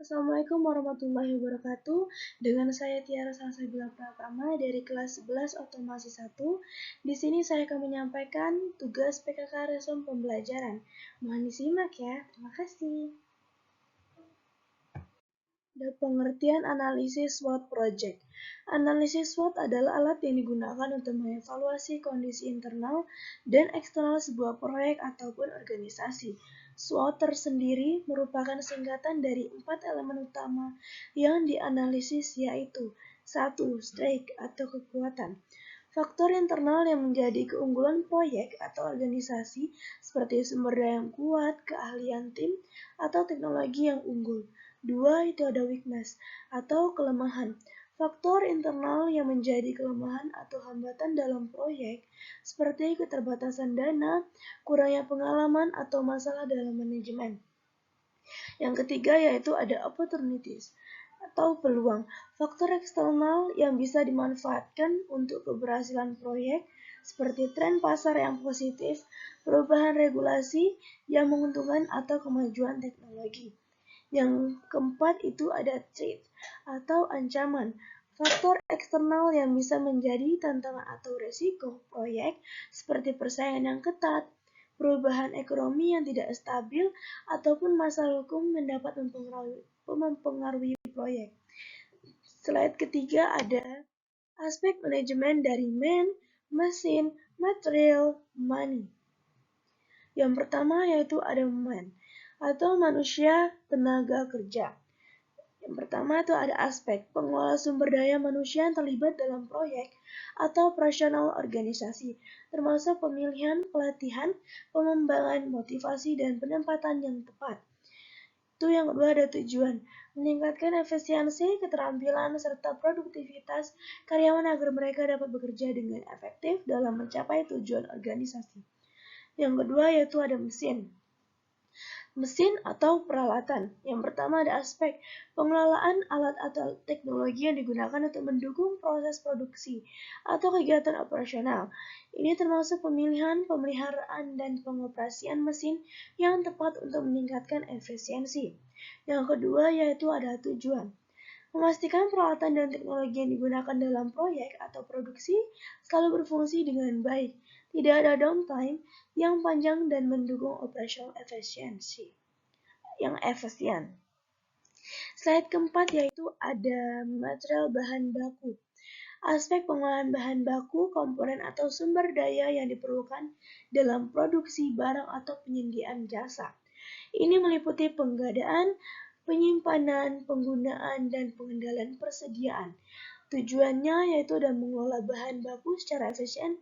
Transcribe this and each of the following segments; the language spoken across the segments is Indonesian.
Assalamualaikum warahmatullahi wabarakatuh. Dengan saya Tiara Salsabila Pratama dari kelas 11 Otomasi 1. Di sini saya akan menyampaikan tugas PKK Resum Pembelajaran. Mohon disimak ya. Terima kasih. Pengertian analisis SWOT Project. Analisis SWOT adalah alat yang digunakan untuk mengevaluasi kondisi internal dan eksternal sebuah proyek ataupun organisasi. SWOT tersendiri merupakan singkatan dari 4 elemen utama yang dianalisis, yaitu 1. Strength atau kekuatan. Faktor internal yang menjadi keunggulan proyek atau organisasi seperti sumber daya yang kuat, keahlian tim, atau teknologi yang unggul. 2. Itu ada weakness atau kelemahan. Faktor internal yang menjadi kelemahan atau hambatan dalam proyek seperti keterbatasan dana, kurangnya pengalaman, atau masalah dalam manajemen. Yang ketiga yaitu ada opportunities atau peluang. Faktor eksternal yang bisa dimanfaatkan untuk keberhasilan proyek seperti tren pasar yang positif, perubahan regulasi yang menguntungkan, atau kemajuan teknologi. Yang keempat itu ada threat atau ancaman. Faktor eksternal yang bisa menjadi tantangan atau resiko proyek seperti persaingan yang ketat, perubahan ekonomi yang tidak stabil, ataupun masalah hukum yang dapat mempengaruhi proyek. Slide ketiga ada aspek manajemen dari man, mesin, material, money. Yang pertama yaitu ada man atau manusia tenaga kerja. Yang pertama itu ada aspek pengelola sumber daya manusia yang terlibat dalam proyek atau operasional organisasi, termasuk pemilihan, pelatihan, pengembangan, motivasi, dan penempatan yang tepat. Itu yang kedua ada tujuan, meningkatkan efisiensi, keterampilan, serta produktivitas karyawan agar mereka dapat bekerja dengan efektif dalam mencapai tujuan organisasi. Yang kedua yaitu ada mesin atau peralatan. Yang pertama ada aspek pengelolaan alat atau teknologi yang digunakan untuk mendukung proses produksi atau kegiatan operasional. Ini termasuk pemilihan, pemeliharaan, dan pengoperasian mesin yang tepat untuk meningkatkan efisiensi. Yang kedua yaitu ada tujuan. Memastikan peralatan dan teknologi yang digunakan dalam proyek atau produksi selalu berfungsi dengan baik, tidak ada downtime yang panjang, dan mendukung operasional efisiensi yang efisien. Slide keempat yaitu ada material bahan baku. Aspek pengolahan bahan baku, komponen atau sumber daya yang diperlukan dalam produksi barang atau penyediaan jasa. Ini meliputi penggadaan, penyimpanan, penggunaan, dan pengendalian persediaan. Tujuannya yaitu dan mengelola bahan baku secara efisien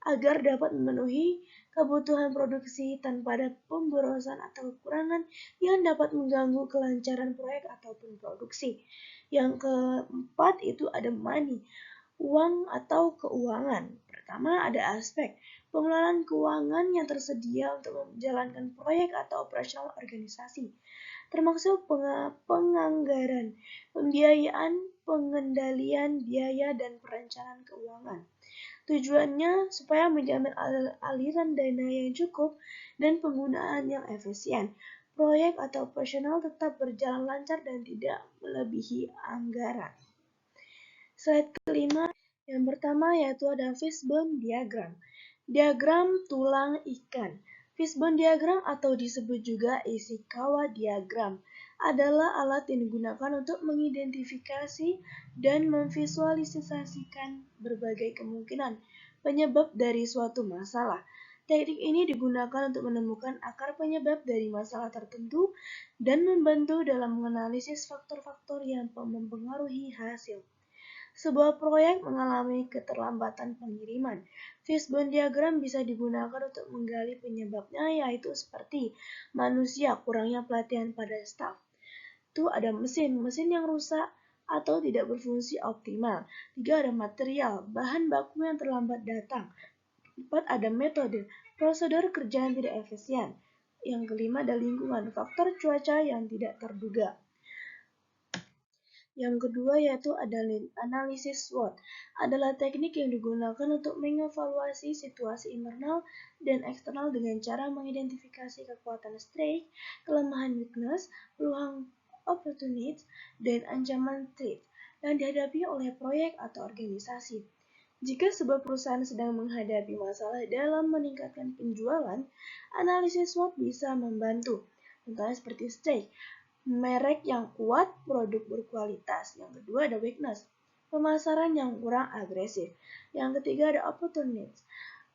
agar dapat memenuhi kebutuhan produksi tanpa ada pemborosan atau kekurangan yang dapat mengganggu kelancaran proyek ataupun produksi. Yang keempat itu ada money, uang atau keuangan. Pertama ada aspek pengelolaan keuangan yang tersedia untuk menjalankan proyek atau operasional organisasi, termasuk penganggaran, pembiayaan, pengendalian biaya, dan perencanaan keuangan. Tujuannya supaya menjamin aliran dana yang cukup dan penggunaan yang efisien. Proyek atau operasional tetap berjalan lancar dan tidak melebihi anggaran. Slide kelima, yang pertama yaitu ada fishbone diagram. Diagram tulang ikan. Fishbone diagram atau disebut juga Ishikawa diagram adalah alat yang digunakan untuk mengidentifikasi dan memvisualisasikan berbagai kemungkinan penyebab dari suatu masalah. Teknik ini digunakan untuk menemukan akar penyebab dari masalah tertentu dan membantu dalam menganalisis faktor-faktor yang mempengaruhi hasil. Sebuah proyek mengalami keterlambatan pengiriman. Fishbone diagram bisa digunakan untuk menggali penyebabnya, yaitu seperti manusia, kurangnya pelatihan pada staf. Itu ada mesin yang rusak atau tidak berfungsi optimal. 3. Ada material, bahan baku yang terlambat datang. 4. Ada metode, prosedur kerja yang tidak efisien. Yang kelima ada lingkungan, faktor cuaca yang tidak terduga. Yang kedua yaitu ada analisis SWOT, adalah teknik yang digunakan untuk mengevaluasi situasi internal dan eksternal dengan cara mengidentifikasi kekuatan strength, kelemahan weakness, peluang opportunities, dan ancaman threat yang dihadapi oleh proyek atau organisasi. Jika sebuah perusahaan sedang menghadapi masalah dalam meningkatkan penjualan, analisis SWOT bisa membantu. Contohnya seperti stake, merek yang kuat, produk berkualitas. Yang kedua ada weakness, pemasaran yang kurang agresif. Yang ketiga ada opportunities,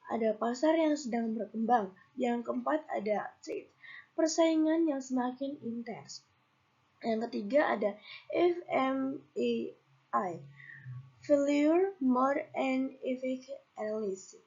ada pasar yang sedang berkembang. Yang keempat ada threat, persaingan yang semakin intens. Yang ketiga ada FMEI, Failure Mode and Effect Analysis.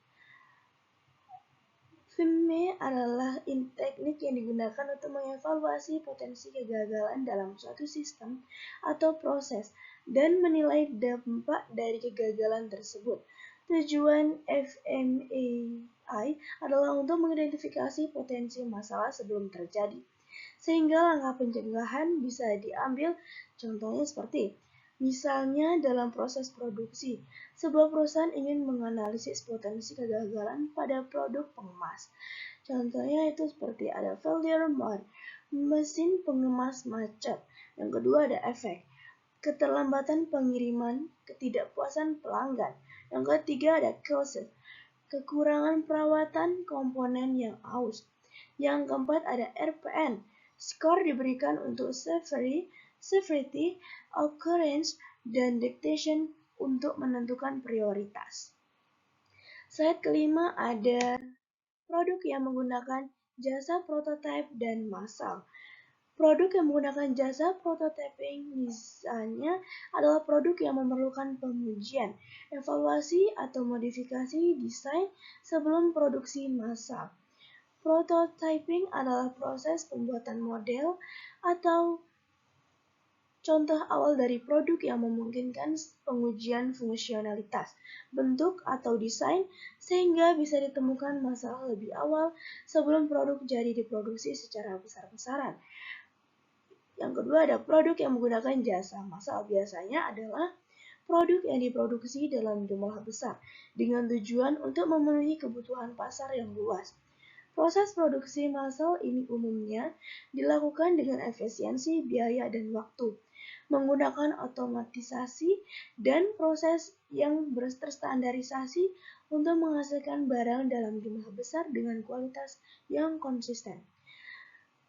FMEI adalah teknik yang digunakan untuk mengevaluasi potensi kegagalan dalam suatu sistem atau proses dan menilai dampak dari kegagalan tersebut. Tujuan FMEI adalah untuk mengidentifikasi potensi masalah sebelum terjadi, sehingga langkah pencegahan bisa diambil. Contohnya seperti misalnya dalam proses produksi, sebuah perusahaan ingin menganalisis potensi kegagalan pada produk pengemas. Contohnya itu seperti ada failure mode, mesin pengemas macet. Yang kedua ada efek, keterlambatan pengiriman, ketidakpuasan pelanggan. Yang ketiga ada causes, kekurangan perawatan komponen yang aus. Yang keempat ada RPN, skor diberikan untuk severity, occurrence, dan dictation untuk menentukan prioritas. Slide kelima ada produk yang menggunakan jasa prototipe dan massal. Produk yang menggunakan jasa prototyping misalnya adalah produk yang memerlukan pengujian, evaluasi, atau modifikasi desain sebelum produksi massal. Prototyping adalah proses pembuatan model atau contoh awal dari produk yang memungkinkan pengujian fungsionalitas, bentuk, atau desain sehingga bisa ditemukan masalah lebih awal sebelum produk jadi diproduksi secara besar-besaran. Yang kedua ada produk yang menggunakan jasa massal. Biasanya adalah produk yang diproduksi dalam jumlah besar dengan tujuan untuk memenuhi kebutuhan pasar yang luas. Proses produksi massal ini umumnya dilakukan dengan efisiensi biaya dan waktu, menggunakan otomatisasi dan proses yang terstandarisasi untuk menghasilkan barang dalam jumlah besar dengan kualitas yang konsisten.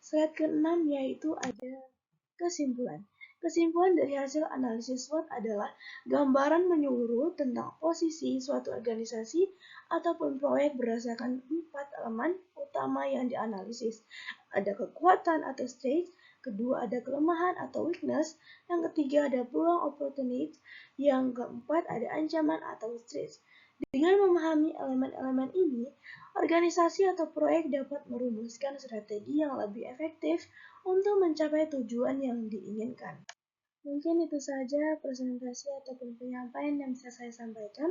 Slide ke-6 yaitu ada kesimpulan. Kesimpulan dari hasil analisis SWOT adalah gambaran menyeluruh tentang posisi suatu organisasi ataupun proyek berdasarkan 4 elemen utama yang dianalisis. Ada kekuatan atau strength, kedua ada kelemahan atau weakness, yang ketiga ada peluang opportunity, yang keempat ada ancaman atau threat. Dengan memahami elemen-elemen ini, organisasi atau proyek dapat merumuskan strategi yang lebih efektif untuk mencapai tujuan yang diinginkan. Mungkin itu saja presentasi ataupun penyampaian yang bisa saya sampaikan.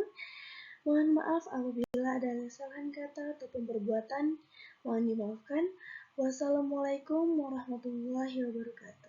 Mohon maaf apabila ada kesalahan kata ataupun perbuatan, mohon dimaafkan. Wassalamualaikum warahmatullahi wabarakatuh.